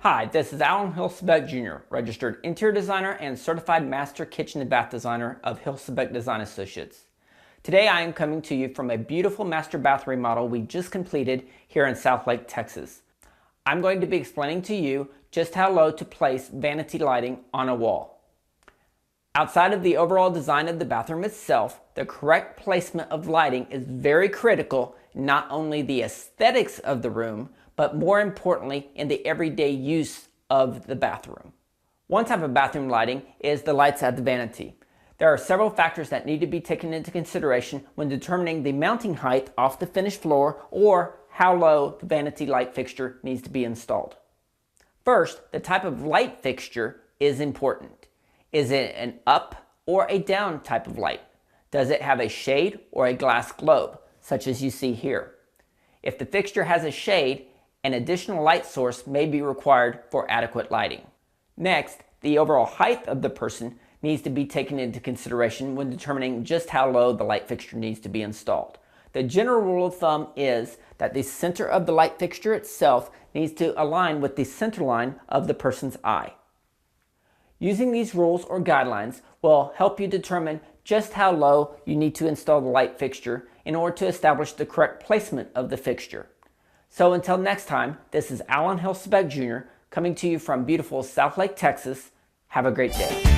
Hi, this is Alan Hilsebeck Jr., registered interior designer and certified master kitchen and bath designer of Hilsebeck Design Associates. Today I am coming to you from a beautiful master bath remodel we just completed here in Southlake, Texas. I'm going to be explaining to you just how low to place vanity lighting on a wall. Outside of the overall design of the bathroom itself, the correct placement of lighting is very critical, not only the aesthetics of the room, but more importantly in the everyday use of the bathroom. One type of bathroom lighting is the lights at the vanity. There are several factors that need to be taken into consideration when determining the mounting height off the finished floor or how low the vanity light fixture needs to be installed. First, the type of light fixture is important. Is it an up or a down type of light? Does it have a shade or a glass globe, such as you see here? If the fixture has a shade, an additional light source may be required for adequate lighting. Next, the overall height of the person needs to be taken into consideration when determining just how low the light fixture needs to be installed. The general rule of thumb is that the center of the light fixture itself needs to align with the center line of the person's eye. Using these rules or guidelines will help you determine just how low you need to install the light fixture in order to establish the correct placement of the fixture. So until next time, this is Alan Hilsebeck Jr. coming to you from beautiful Southlake, Texas. Have a great day.